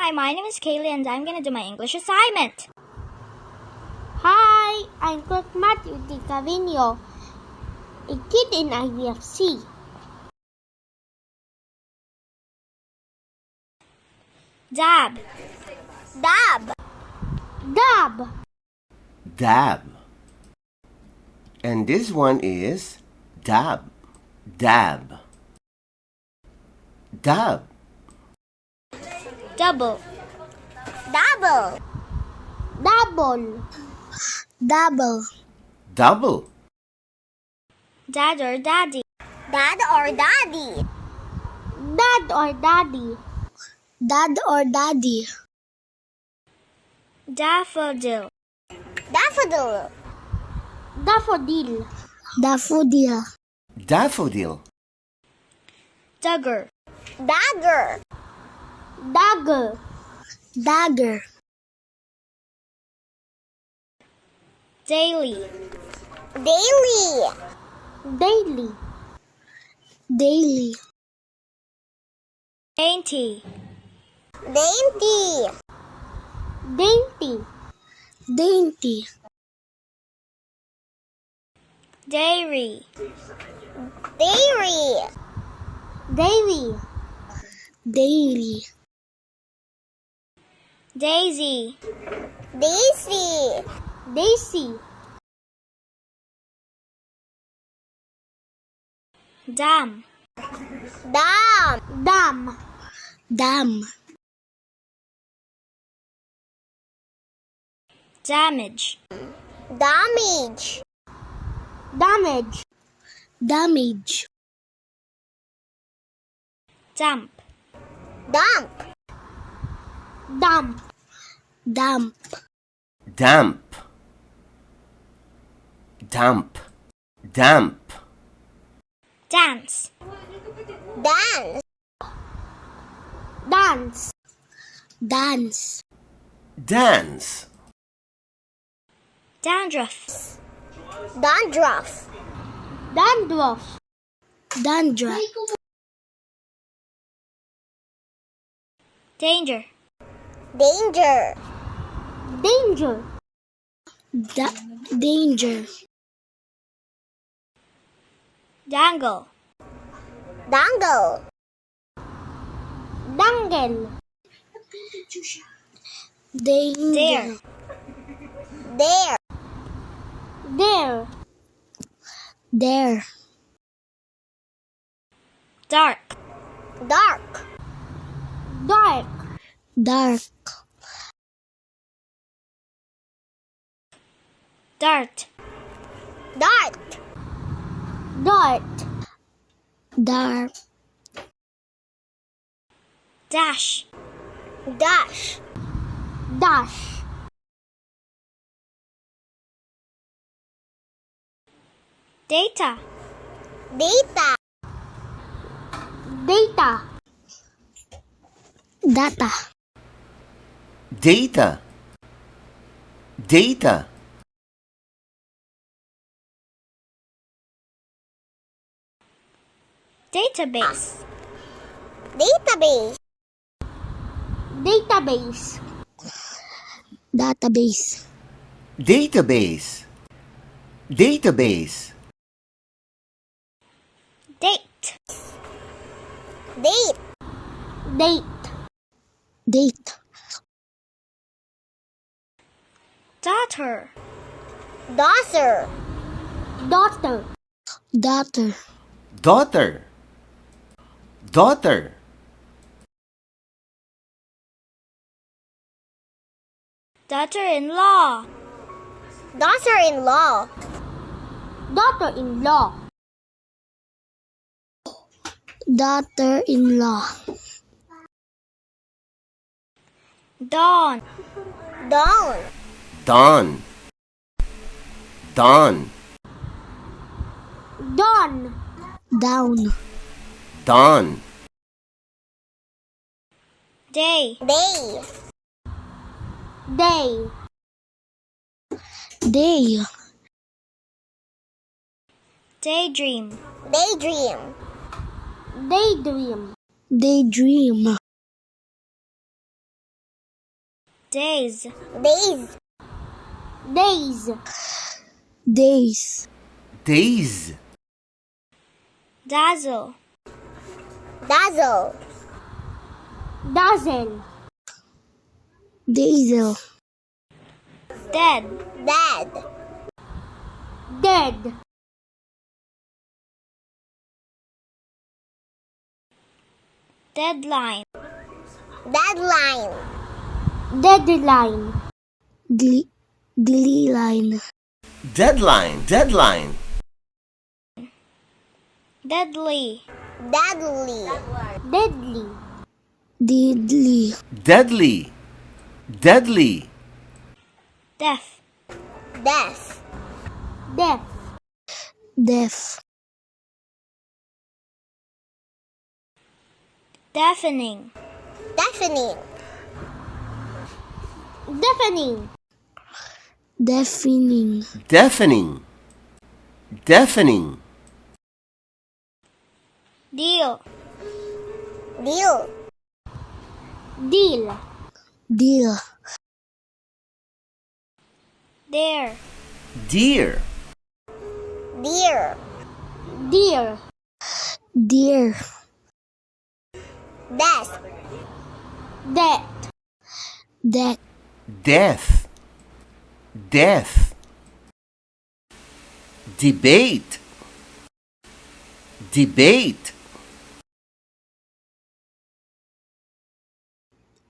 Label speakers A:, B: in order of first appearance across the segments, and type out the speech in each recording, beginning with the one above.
A: Hi, my name is Kaylie and I'm going to do my English assignment.
B: Hi, I'm Coach Matthew Di Cavino, a kid in IVFC.
A: Dab.
B: Dab. Dab.
C: Dab. And this one is dab. Dab. Dab.
A: Double.
B: Double. Double. Double.
C: Double.
A: Dad or daddy.
B: Dad or daddy. Dad or daddy. Dad or daddy.
A: Daffodil.
B: Daffodil. Daffodil. Daffodil.
C: Daffodil.
A: Dagger.
B: Dagger. Dagger. Dagger.
A: Daily.
B: Daily. Daily. Daily.
A: Dainty.
B: Dainty. Dainty. Dainty.
A: Dairy.
B: Dairy. Dairy. Dairy.
A: Daisy.
B: Daisy. Daisy.
A: Dam.
B: Dam. Dam. Dam.
A: Damage.
B: Damage. Damage. Damage.
A: Damp.
B: Damp. Damp. Damp.
C: Damp. Damp. Damp.
A: Dance.
B: Dance. Dance. Dance.
C: Dance.
A: Dandruff.
B: Dandruff. Dandruff. Dandruff.
A: Danger.
B: Danger. Danger. Danger.
A: Dangle.
B: Dangle. Dangle.
A: Dare.
B: Dare. Dare. Dare.
A: Dark.
B: Dark. Dark. Dark.
A: Dart.
B: Dart. Dart. Dart.
A: Dash.
B: Dash. Dash.
A: Data.
B: Data. Data. Data.
C: Data. Data.
A: Database.
B: Database. Database. Database.
C: Database. Database.
A: Date.
B: Date. Date. Date.
A: Daughter.
B: Daughter. Daughter. Daughter.
C: Daughter. Daughter.
A: Daughter-in-law.
B: Daughter-in-law. Daughter-in-law. Daughter-in-law.
A: Dawn.
B: Dawn.
C: Dawn. Dawn.
B: Dawn. Down.
C: Dawn.
A: Day.
B: Day. Day. Day.
A: Daydream.
B: Daydream. Daydream. Daydream.
A: Days.
B: Days. Days.
D: days,
C: days,
A: Dazzle.
B: Dazzle. Dazzle.
D: diesel,
A: Dead.
B: Dead. Dead.
A: Deadline.
B: Deadline. Deadline.
D: glee line,
C: deadline, deadline,
A: Deadly.
B: Deadly. Deadly.
D: deadly,
C: deadly, deadly,
A: Deaf.
B: Deaf. Deaf.
D: deaf,
A: Deafening.
B: Deafening. Deafening.
D: deafening,
C: deafening, deafening,
A: Deal.
B: Deal. Deal.
D: deal,
A: Dare.
C: dear,
B: Deer. Deer.
D: dear,
B: Death. Death.
D: that,
C: death, death, debate, debate,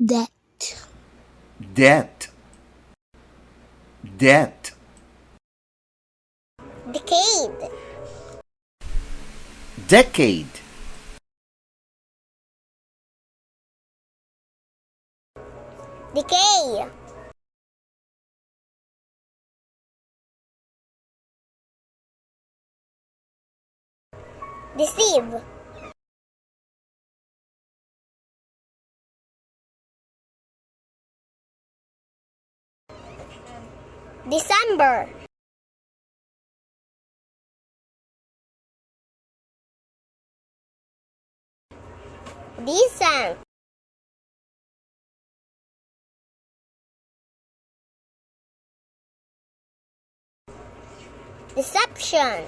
D: that,
C: debt, debt,
B: Decade.
C: decade,
B: Decay. Deceive. December. Decent. Deception.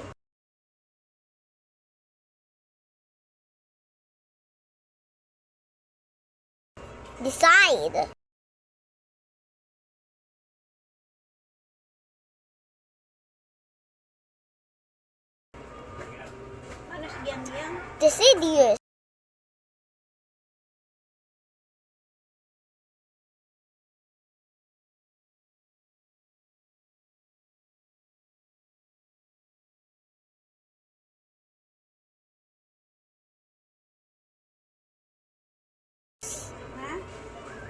B: Decide. Deciduous.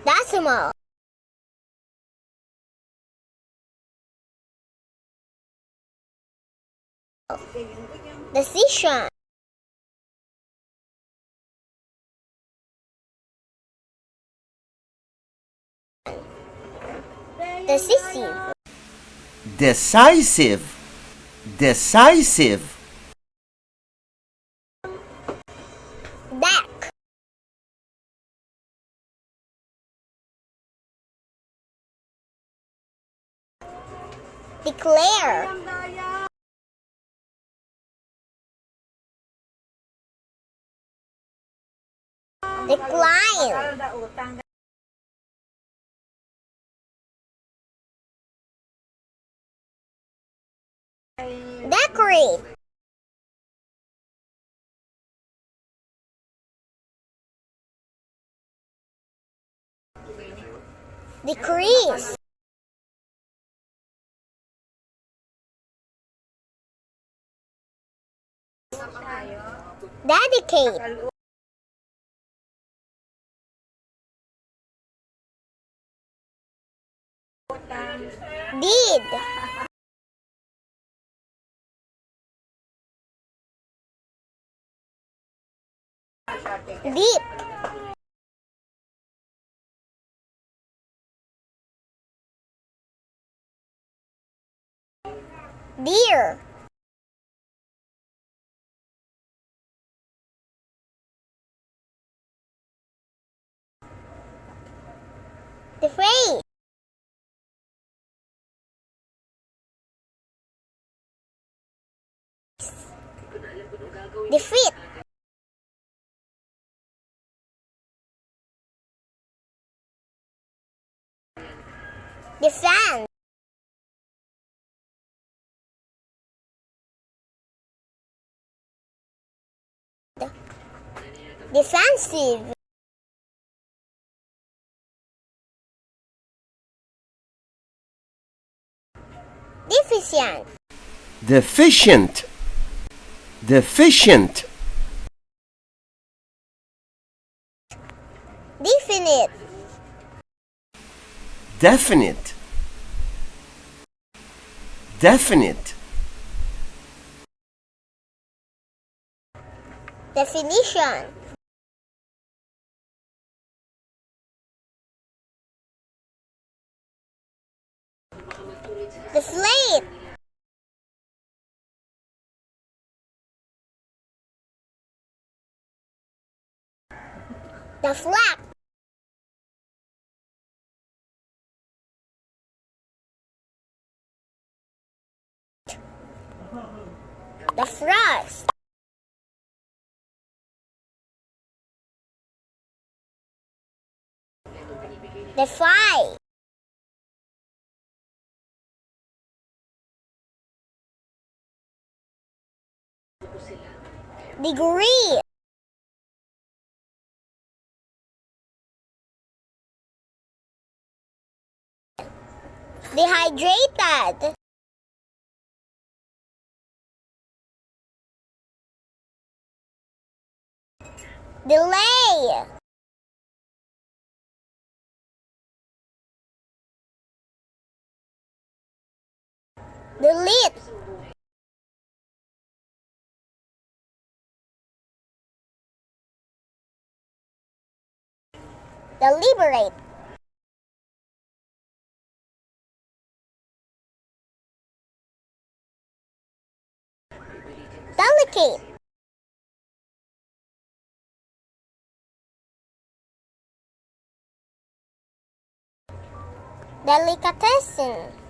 B: Decimal. Decision. Decisive.
C: decisive, decisive,
B: Deck. Declare. Decline. Decorate. Decrease. Dedicate. Deed. Deep. Deer. Defray. defeat, defend, defensive, deficient,
C: deficient, deficient,
B: definite,
C: definite, definite,
B: definition, deflate, deflect, defrost, defy, degree, dehydrated, delay, delete, deliberate, delicate, delicatessen,